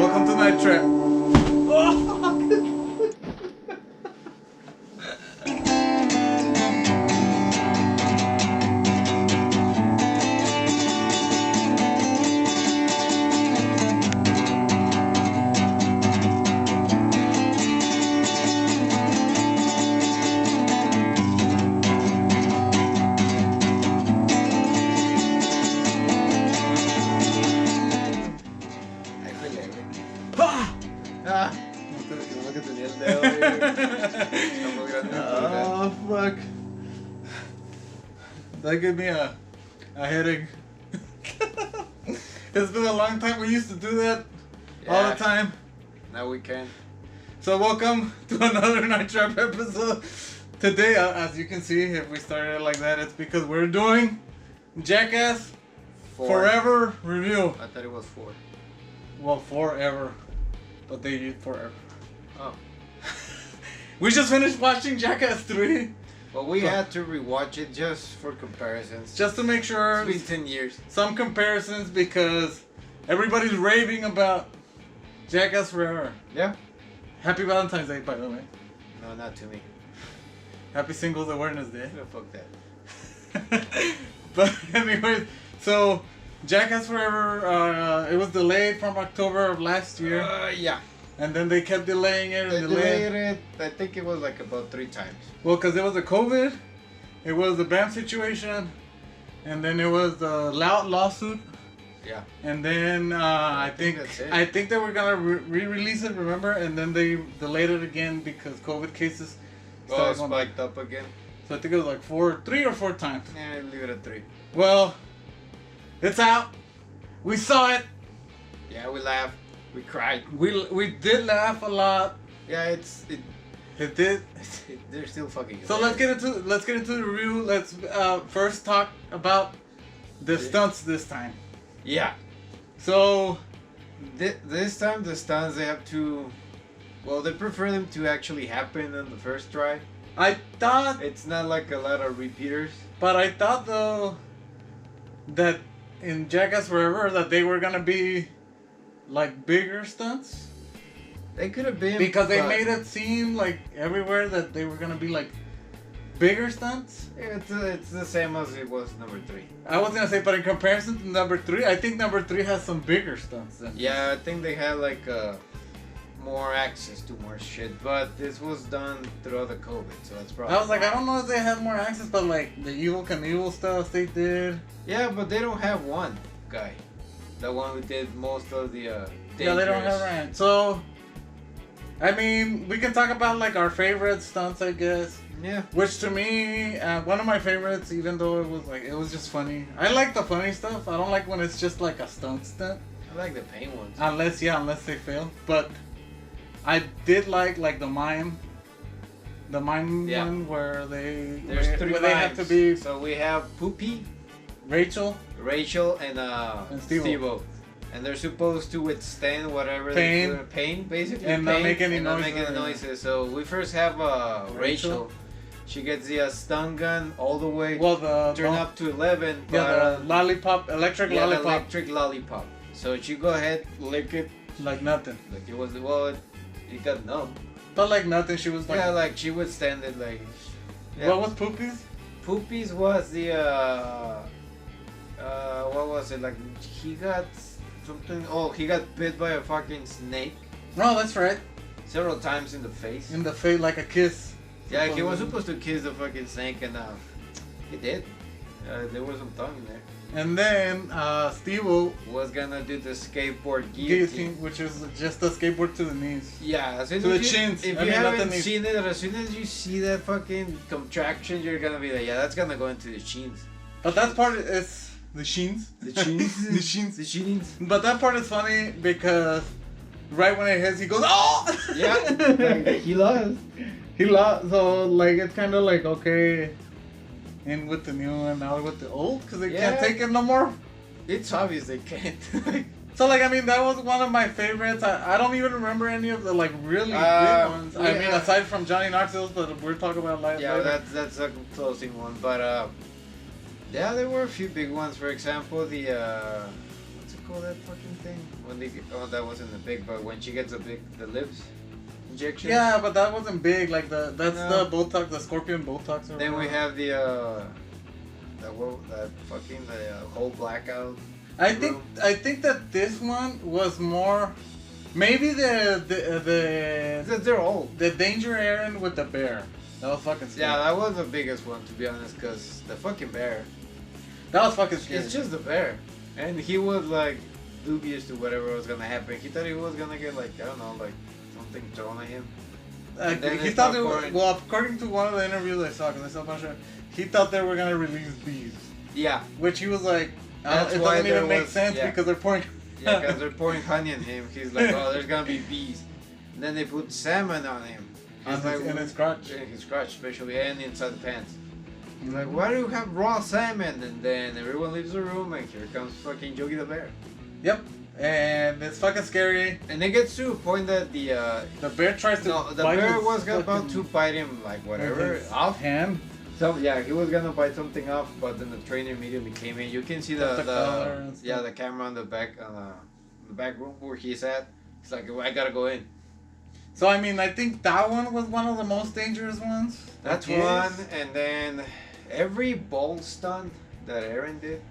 Welcome to Night Trap. Oh, oh fuck. That gave me a headache. It's been a long time. We used to do that all the time. Now we can. So welcome to another Night Trap episode. Today, as you can see, if we started it like that, it's because we're doing Jackass 4. Forever review. I thought it was 4. Well, forever. But they use forever. Oh. We just finished watching Jackass 3. Well, we had to rewatch it just for comparisons. Just to make sure. It's been 10 years. Some comparisons because everybody's raving about Jackass Forever. Yeah. Happy Valentine's Day, by the way. No, not to me. Happy Singles Awareness Day. No, fuck that. But anyways, so Jackass Forever, it was delayed from October of last year. Yeah. And then they kept delaying it and They delaying delayed it. I think it was like about 3 times. Well, because it was the COVID, it was the BAM situation, and then it was the lawsuit. Yeah. And then I think they were gonna re-release it, remember? And then they delayed it again because COVID cases spiked up again. So I think it was like 3 or 4 times. Yeah, leave it at 3. Well, it's out. We saw it. Yeah, we laughed. We cried. We did laugh a lot. Yeah, It did. They're still fucking. So let's get into the review. Let's first talk about the stunts this time. Yeah. So this time the stunts they have to. Well, they prefer them to actually happen on the first try. I thought It's not like a lot of repeaters. But I thought though that in Jackass Forever that they were gonna be like bigger stunts They could have been because they made it seem like everywhere that they were gonna be like bigger stunts. It's the same as it was number 3. I was gonna say, but in comparison to number 3, I think number 3 has some bigger stunts than Yeah, I think they had like more access to more shit, but this was done throughout the COVID, so that's probably. I was like, I don't know if they had more access, but like the Evil Knievel stuff they did. Yeah, but they don't have one guy, the one who did most of the. Yeah, they don't have Ryan. So, I mean, we can talk about like our favorite stunts, I guess. Yeah. Which to me, one of my favorites, even though it was just funny. I like the funny stuff. I don't like when it's just like a stunt. I like the pain ones. Unless they fail. But I did like the mime one where There's 3 where they have to be. So we have Poopy, Rachel, and Steve-O. And they're supposed to withstand whatever pain basically. And not make any noises. So we first have Rachel. She gets the stun gun all the way. Well, turn up to 11. Yeah, the lollipop, electric lollipop. Electric lollipop. So she go ahead, lick it like nothing. Like it was it got numb. But like nothing, she was like. Yeah, like she would stand it like. Yeah. What was Poopy's? Poopy's was the what was it like? He got something. Oh, he got bit by a fucking snake. No, that's right. Several times in the face. In the face, like a kiss. Yeah, he was supposed to kiss the fucking snake, and he did. There was some tongue in there. And then Steve-O was gonna do the skateboard guillotine, which is just a skateboard to the knees. Yeah, to the chins. If you haven't seen it, as soon as you see that fucking contraction, you're gonna be like, yeah, that's gonna go into the chins. But that part is the chins. The chins. The chins. The chins. But that part is funny because right when it hits, he goes, oh! Yeah, he lost. He lost. So like it's kind of like okay. In with the new and out with the old because they can't take it no more. It's obvious they can't. So like I mean that was one of my favorites. I don't even remember any of the like really big ones. I mean aside from Johnny Knoxville's, but we're talking about live. Yeah, that's a closing one. But yeah, there were a few big ones. For example, the what's it call that fucking thing? When they get, oh, that wasn't the big, but when she gets the lips injection. Yeah, but that wasn't big. Like that's No. the Botox, the Scorpion Botox. Or Then we whatever. have the fucking whole blackout. I room. think that this one was more, maybe They're old. the Danger Aaron with the bear. That was fucking scary. Yeah, that was the biggest one to be honest, because the fucking bear. That was fucking scary. It's just the bear, and he was like dubious to whatever was gonna happen. He thought he was gonna get like I don't know, like something thrown at him. And then He it thought stopped pouring. well, according to one of the interviews I saw, because I saw a bunch of, he thought they were gonna release bees, Yeah, which he was like, That's it why doesn't there even make was- sense yeah. because they're pouring. yeah, because they're pouring honey on him. He's like, oh, there's gonna be bees. And then they put salmon on him. He's like, in his crotch. in his crotch, especially, and inside the pants. He's like, why do you have raw salmon? And then everyone leaves the room, and here comes fucking Yogi the bear. Yep, and it's fucking scary. And it gets to a point that the bear tries to. no, the bite bear his was about fucking- to bite him, like whatever, with his off. hand. So yeah, he was gonna bite something off, but then the trainer immediately came in. You can see The collar and stuff. the camera on the back the back room where he's at. He's like, well, I gotta go in. So I mean, I think that one was one of the most dangerous ones. That's Yes. one, and then every ball stunt that Aaron did,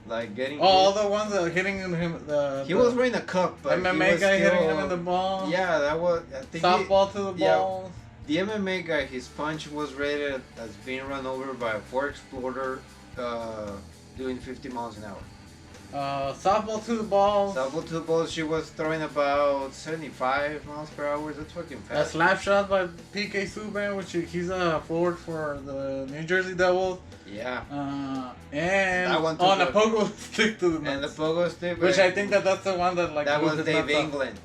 like getting. All hit, the ones that were hitting him. he was wearing a cup, but he MMA was guy still, hitting him in the ball. Yeah, that was. I think Softball to the yeah. balls. the MMA guy, his punch was rated as being run over by a Ford Explorer, doing 50 miles an hour. Softball to the balls. Double to the balls, she was throwing about 75 miles per hour. That's fucking A fast. slap shot by PK Subban, which he's a forward for the New Jersey Devils. Yeah. And That one took on a a- pogo stick to the nuts. And the pogo stick. Which I think that's the one that like that blew was his Dave nuts off. England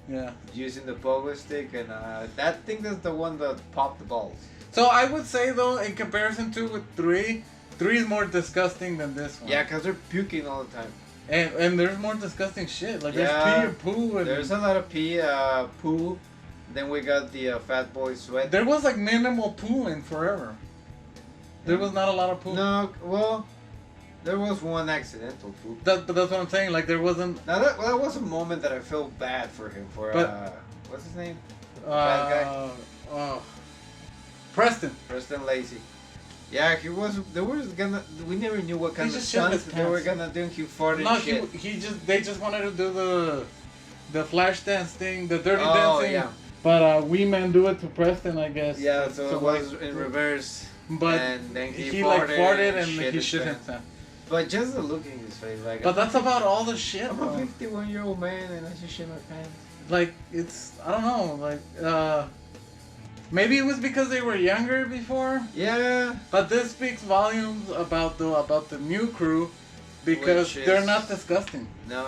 Yeah. using the pogo stick, and that thing that's the one that popped the balls. So I would say though, in comparison to with three is more disgusting than this one. Yeah, because they're puking all the time. And there's more disgusting shit. Like there's Yeah, pee and poo and There's a lot of pee, poo. Then we got the fat boy sweat. there was like minimal poo in forever. There was not a lot of poo. No, well, there was one accidental poo. But that's what I'm saying. Like there wasn't. Now that was a moment that I felt bad for him. For But- what's his name? Bad guy. Preston. Preston Lacey. Yeah, he was. They were gonna. We never knew what kind He of just shit stunts his they were pants. gonna do. He farted No, shit. they just wanted to do the flash dance thing, the dirty Oh, dancing. yeah. But we men do it to Preston, I guess. Yeah, so it was like, in reverse. But and then he like farted and he his shit pants. himself. But just the look in his face, like. But that's about all the shit, I'm a bro. 51-year-old man and I just shit my pants. Like it's I don't know, like maybe it was because they were younger before. Yeah. But this speaks volumes about the new crew because Which they're is- not disgusting. No,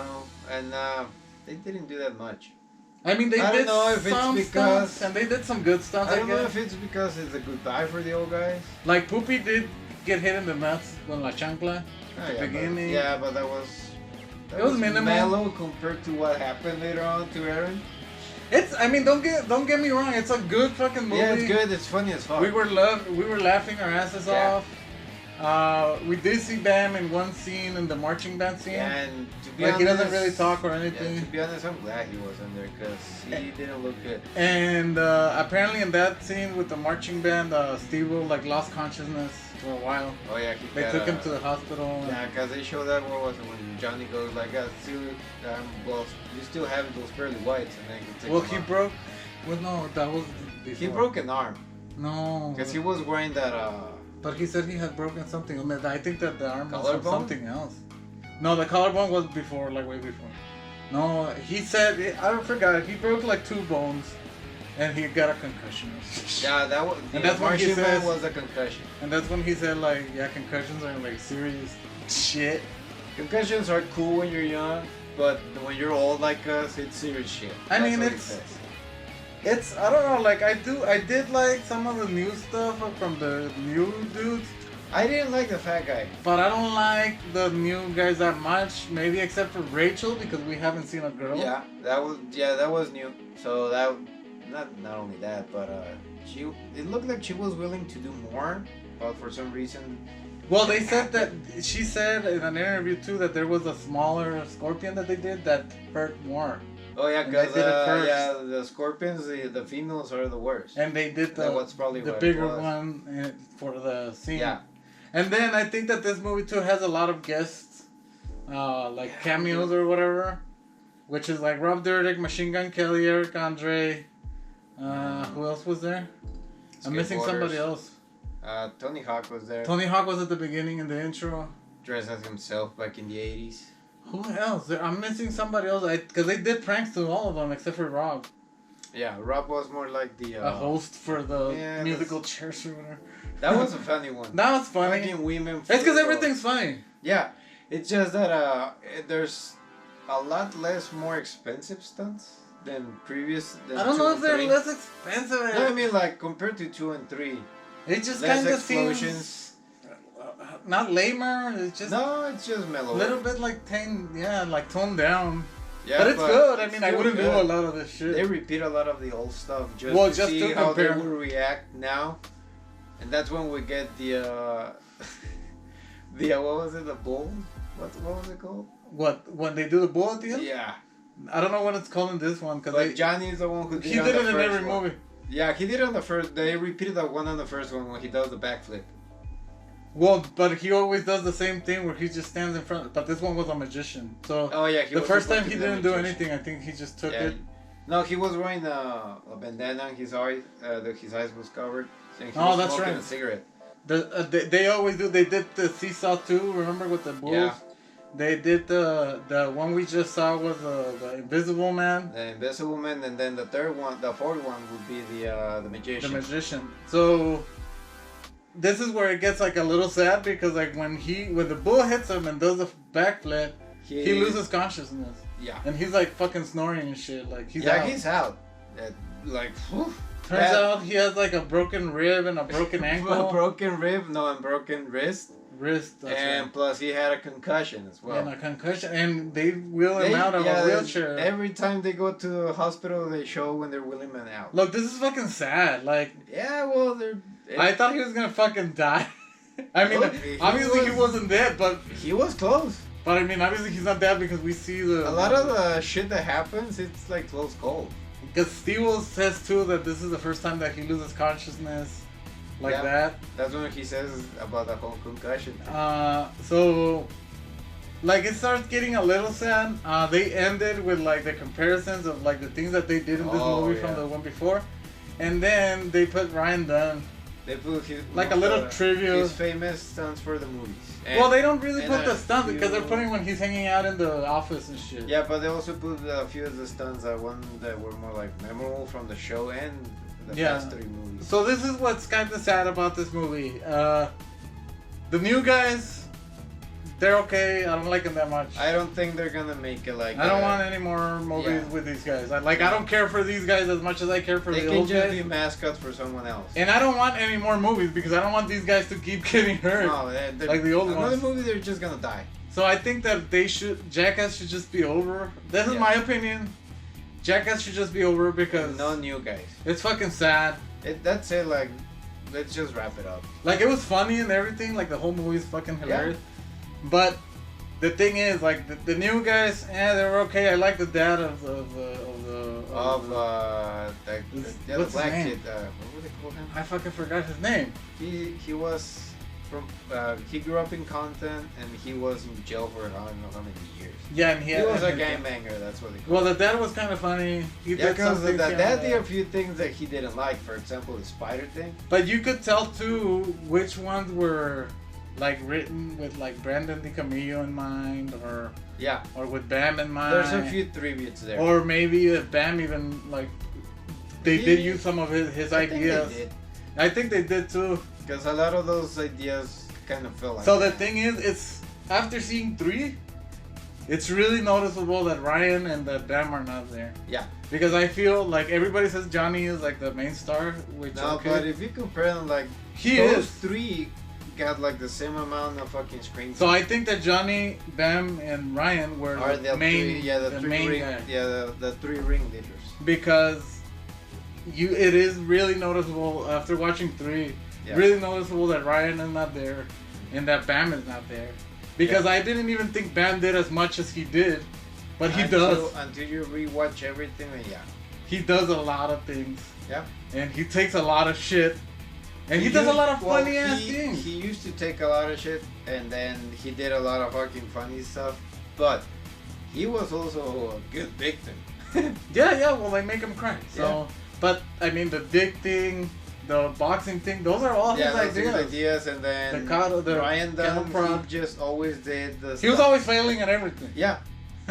and they didn't do that much. I mean, they I don't did know if it's some because- stunts and they did some good stunts. I don't know guess. if it's because it's a goodbye for the old guys. Like Poopy did get hit in the nuts with La Chancla at the beginning. But that was. It was minimal. mellow compared to what happened later on to Aaron. It's. I mean, don't get me wrong. It's a good fucking movie. Yeah, it's good. It's funny as fuck. We were laughing our asses Yeah. off. We did see Bam in one scene in the marching band scene. Yeah, and to be Like honest, he doesn't really talk or Yeah, anything. to be honest, I'm glad he wasn't there because he didn't look good. And apparently in that scene with the marching band, Steve Will like lost consciousness for a while. Oh yeah, he They got, took him to the hospital. and- Yeah, because they showed that what was it when Johnny goes like, well, you still have those pearly whites, and then he takes Well, them he off. broke. Well, no, that was before. He broke an arm No. because he was wearing that. But he said he had broken something. I mean, I think that the arm was from Collarbone? something else. No, the collarbone was before, like way before. No, he said I forgot. He broke like 2 bones, and he got a concussion. Yeah, that was. And that's what he Martian Man says. was a concussion. And that's when he said like, yeah, concussions are like serious shit. Concussions are cool when you're young, but when you're old like us, it's serious shit. I mean, That's what he it's- says. It's I don't know. Like I did like some of the new stuff from the new dudes. I didn't like the fat guy. But I don't like the new guys that much, maybe except for Rachel because we haven't seen a girl. Yeah, that was new. So that not only that, but it looked like she was willing to do more, but for some reason. Well, they said that she said in an interview too that there was a smaller scorpion that they did that hurt more. Oh yeah, And they because did it first. yeah, the scorpions, the females are the worst. And they did That was probably the what bigger it was. one for the scene. Yeah. And then I think that this movie too has a lot of guests, like cameos or whatever, which is like Rob Dyrdek, Machine Gun Kelly, Eric Andre. Who else was there? I'm missing somebody else. Tony Hawk was there. Tony Hawk was at the beginning in the intro. Dressed as himself back in the 80s. Who else? I'm missing somebody else. Because they did pranks to all of them except for Rob. Yeah, Rob was more like the... a host for the musical chairs or whatever. That was a funny one. That was funny. Fucking women. It's because everything's funny. Yeah, it's just that there's a lot less more expensive stunts than previous. Than I don't know if they're less expensive. No, I mean like compared to 2 and 3. It just less kind of explosions. seems not lamer. It's just no, it's just mellow. A little bit like toned down. Yeah, but it's good. I mean, I wouldn't do a lot of this shit. They repeat a lot of the old stuff just to see how they will react now, and that's when we get the what was it, the bull? What was it called? What, when they do the bull at the end? Yeah. I don't know what it's called in this one because Johnny's the one who did. He did it in every movie. Yeah, he did it on the first. They repeated that one on the first one when he does the backflip. Well, but he always does the same thing where he just stands in front. But this one was a magician. So oh yeah, the first time he didn't do anything. I think he just took it. No, he was wearing a bandana on his eyes. His eyes was covered. So he was that's smoking right. A cigarette. They always do. They did the seesaw too. Remember with the bulls? Yeah. They did the one we just saw was the Invisible Man. The Invisible Man, and then the fourth one would be the Magician. The Magician. So this is where it gets like a little sad because like when the bull hits him and does the backflip, he loses consciousness. Yeah. And he's like fucking snoring and shit. Like he's out. Yeah, he's out. Like. Whew. Turns out he has like a broken rib and a broken ankle. A broken rib, and broken wrist. And plus he had a concussion as well. And a concussion, and they wheel him out of a wheelchair. Every time they go to the hospital, they show when they're wheeling him out. Look, this is fucking sad. Like, yeah, well, I thought he was gonna fucking die. I mean, obviously he wasn't dead, but he was close. But I mean, obviously he's not dead because we see a lot of the shit that happens. It's like close call. Because Steve says too that this is the first time that he loses consciousness. Like that. That's when he says about the whole concussion. So, like, it starts getting a little sad. They ended with like the comparisons of like the things that they did in this movie from the one before, and then they put Ryan Dunn. They put like a little trivia. His famous stunts for the movies. Well, they don't really put the stunts because they're putting when he's hanging out in the office and shit. Yeah, but they also put a few of the stunts that were more like memorable from the show and the past 3 movies. So this is what's kind of sad about this movie. The new guys, they're okay. I don't like them that much. I don't think they're gonna make it like. I don't want any more movies with these guys. I don't care for these guys as much as I care for the old guys. They can just be mascots for someone else. And I don't want any more movies because I don't want these guys to keep getting hurt. No, like the old ones. Another movie, they're just gonna die. So I think that Jackass should just be over. This is my opinion. Jackass should just be over because no new guys. It's fucking sad. That's it. Like, let's just wrap it up. Like, it was funny and everything. Like, the whole movie is fucking hilarious. Yeah. But the thing is, like, the new guys, they were okay. I like the dad of the black kid. What would they call him? I fucking forgot his name. He was from. He grew up in Compton and he was in jail for I don't know how many years. Yeah, and he was a gangbanger. That's what they call. Well, the dad was kind of funny. Because the dad did a few things that he didn't like. For example, the spider thing. But you could tell too which ones were like written with like Brandon DiCamillo in mind, or with Bam in mind. There's a few tributes there. Or maybe Bam even like they did use some of his ideas. I think they did too. Because a lot of those ideas kind of feel like. So the thing is, it's after seeing 3, it's really noticeable that Ryan and that Bam are not there. Yeah. Because I feel like everybody says Johnny is like the main star, which but if you compare them, like those 3 got like the same amount of fucking screen time. So I think that Johnny, Bam, and Ryan were the main, the main guy. Yeah, the 3 ringleaders. Because it is really noticeable after watching 3. Yeah. Really noticeable that Ryan is not there, and that Bam is not there. Because I didn't even think Bam did as much as he did, but he does. Until you rewatch everything, and he does a lot of things. Yeah. And he takes a lot of shit. And he does a lot of funny ass things. He used to take a lot of shit, and then he did a lot of fucking funny stuff. But he was also a good victim. Well, they make him cry. So, but I mean, the dick thing, the boxing thing, those are all his ideas. And then the Ryan Dunn, he just always did the. He was always failing at everything. Yeah.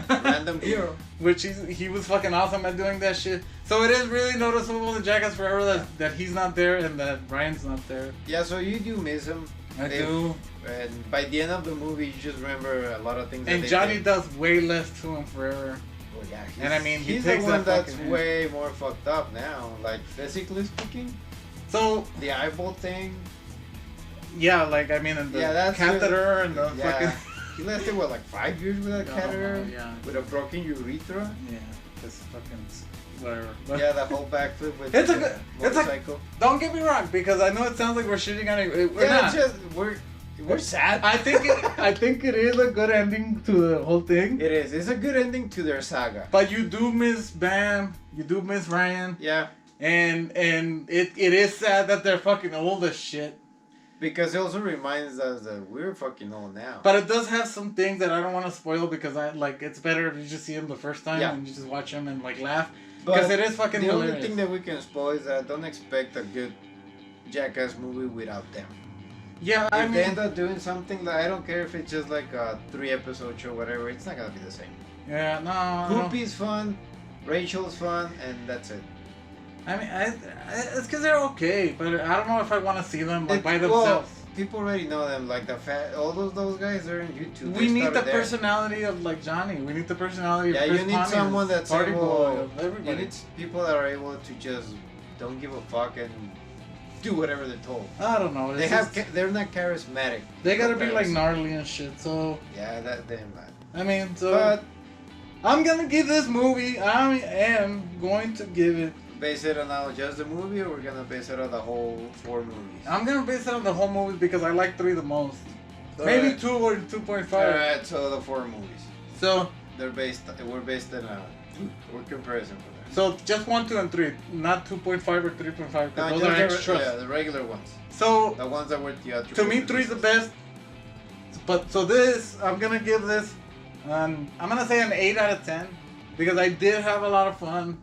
Random hero. Which he was fucking awesome at doing that shit. So it is really noticeable in Jackass Forever that he's not there and that Ryan's not there. Yeah, so you do miss him. I do. And by the end of the movie, you just remember a lot of things. And Johnny does way less to him forever. Well, yeah, and I mean, he's the one that's way more fucked up now, like physically speaking. So the eyeball thing. Yeah, like I mean, and the catheter and the fucking. He lasted what, like 5 years with a catheter? With a broken urethra? Yeah, just fucking whatever. But yeah, that whole backflip with it's a motorcycle. Don't get me wrong, because I know it sounds like we're shitting on it. We're not. We're sad. I think it is a good ending to the whole thing. It is. It's a good ending to their saga. But you do miss Bam. You do miss Ryan. Yeah. And it is sad that they're fucking old as shit. Because it also reminds us that we're fucking old now. But it does have some things that I don't want to spoil because it's better if you just see them the first time and you just watch them and like laugh. Because it is fucking hilarious. The only thing that we can spoil is that don't expect a good Jackass movie without them. Yeah, if they end up doing something that I don't care if it's just like a 3-episode show, whatever, it's not gonna be the same. Yeah, no. Poopy's fun, Rachel's fun, and that's it. I mean, it's because they're okay, but I don't know if I want to see them by themselves. Well, people already know them, like all those guys are in YouTube. We need the personality of like Johnny. We need the personality of Chris you need someone that's party boy of everybody. You need people that are able to just don't give a fuck and do whatever they're told. I don't know. They're not charismatic. They gotta be like gnarly and shit. So yeah, they're not. I mean, but I'm gonna give this movie. I am going to give it. Base it on just the movie, or we're gonna base it on the whole 4 movies? I'm gonna base it on the whole movie because I like 3 the most. Maybe 2 or 2.5. Alright, so the 4 movies. So we're based on a comparison for that. So just 1, 2, and 3, not 2.5 or 3.5. No, those are extras. Yeah, the regular ones. So the ones that were theatrical. To me, 3 is the best. But so this, I'm gonna give this, I'm gonna say an 8 out of 10 because I did have a lot of fun.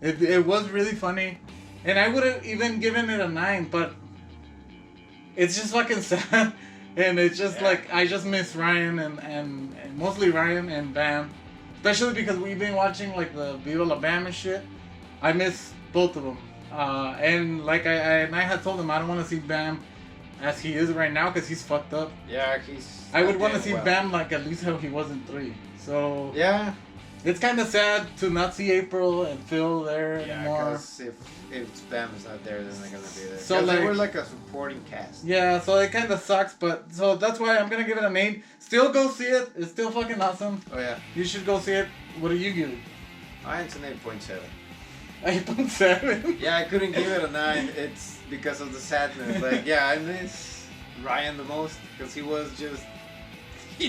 It was really funny, and I would have even given it a 9, but it's just fucking sad, and it's just like I just miss Ryan and mostly Ryan and Bam, especially because we've been watching like the Viva La Bam and shit. I miss both of them, and like I had told him I don't want to see Bam as he is right now because he's fucked up. Yeah, I would want to see Bam like at least how he was in 3. So yeah. It's kind of sad to not see April and Phil there anymore. Yeah, because if Bam is not there, then they're gonna be there. So they were like a supporting cast. Yeah, so it kind of sucks, but so that's why I'm gonna give it an 8. Still go see it. It's still fucking awesome. Oh yeah. You should go see it. What do you give it? It's an 8.7. 8.7? Yeah, I couldn't give it a 9. It's because of the sadness. Like, yeah, I miss Ryan the most because he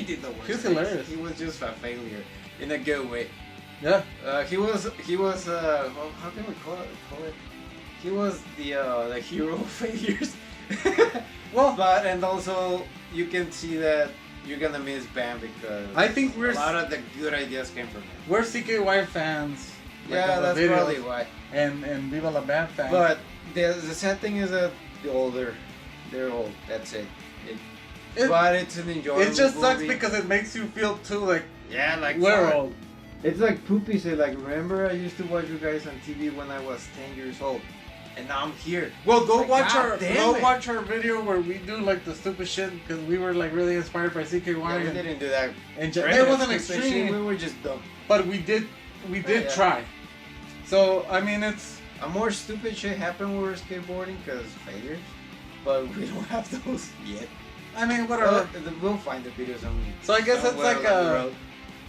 did the worst. He was hilarious. He was just a failure. In a good way. Yeah. He was how can we call it? He was the hero of failures. And also you can see that you're gonna miss Bam because I think a lot of the good ideas came from him. We're CKY fans. Yeah, that's probably why. And Viva La Bam fans. But the sad thing is that they're old. That's it. But it's an enjoyable movie. It just sucks because it makes you feel too like. Yeah, like we're old. It's like Poopy said, like, remember I used to watch you guys on TV when I was 10 years old, and now I'm here. Well, go watch our video where we do like the stupid shit because we were like really inspired by CKY. Yeah, we didn't do that. And it wasn't extreme. We were just dumb. But we did try. So I mean, it's a more stupid shit happened when we were skateboarding because failures, but we don't have those yet. I mean, whatever. We'll find the videos on. So I guess it's like a.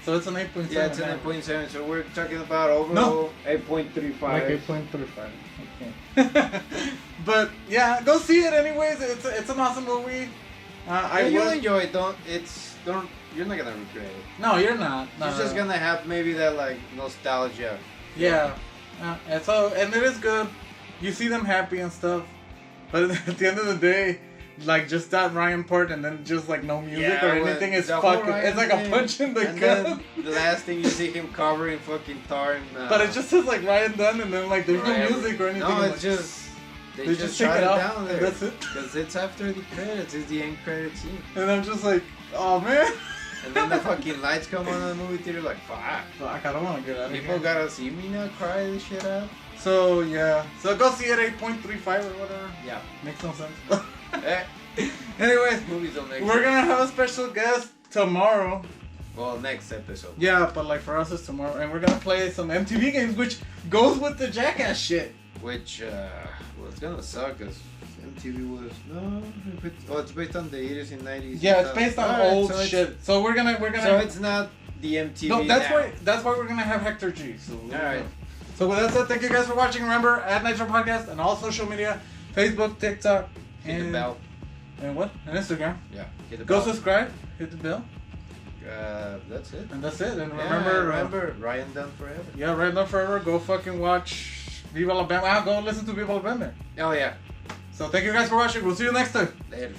So it's an 8.7. Yeah, it's an 8.7. So we're talking about overall 8.35. Like 8.35. Okay. But yeah, go see it anyways. It's an awesome movie. You'll enjoy it. You're not gonna regret it. No, you're not. No, You're just gonna have maybe that like nostalgia. Yeah. And it is good. You see them happy and stuff, but at the end of the day, like just that Ryan part and then just like no music or anything is fucking. It's like a punch in the gut. The last thing you see him covering fucking tar and. But it just says like Ryan Dunn and then like there's no music or anything. No, it's like, just. They just shut it down there. That's it. Because it's after the credits. It's the end credit scene. And I'm just like, oh man. And then the fucking lights come on in the movie theater, like, fuck. Fuck, I don't want to get out of here. People gotta see me now cry this shit out. So, yeah. So go see it 8.35 or whatever. Yeah. Makes no sense. Anyways, movies don't make sense. We're gonna have a special guest tomorrow. Well, next episode. Yeah, but like for us it's tomorrow. And we're gonna play some MTV games, which goes with the Jackass shit. Which, well, it's gonna suck because MTV was it's based on the 80s and 90s. Yeah, it's based on old shit. So we're gonna. So it's not the MTV. No, that's why we're gonna have Hector G. So all right. So with that said, thank you guys for watching. Remember, @Nitro Podcast and all social media, Facebook, TikTok, hit the bell. And what? And Instagram. Yeah. Hit the Go bell. subscribe. Hit the bell. That's it. And that's it. And remember, Ryan Dunn forever. Yeah, Ryan Dunn forever. Go fucking watch Viva La Bamba. Go listen to Viva La Bamba. Oh yeah. So thank you guys for watching. We'll see you next time. Later.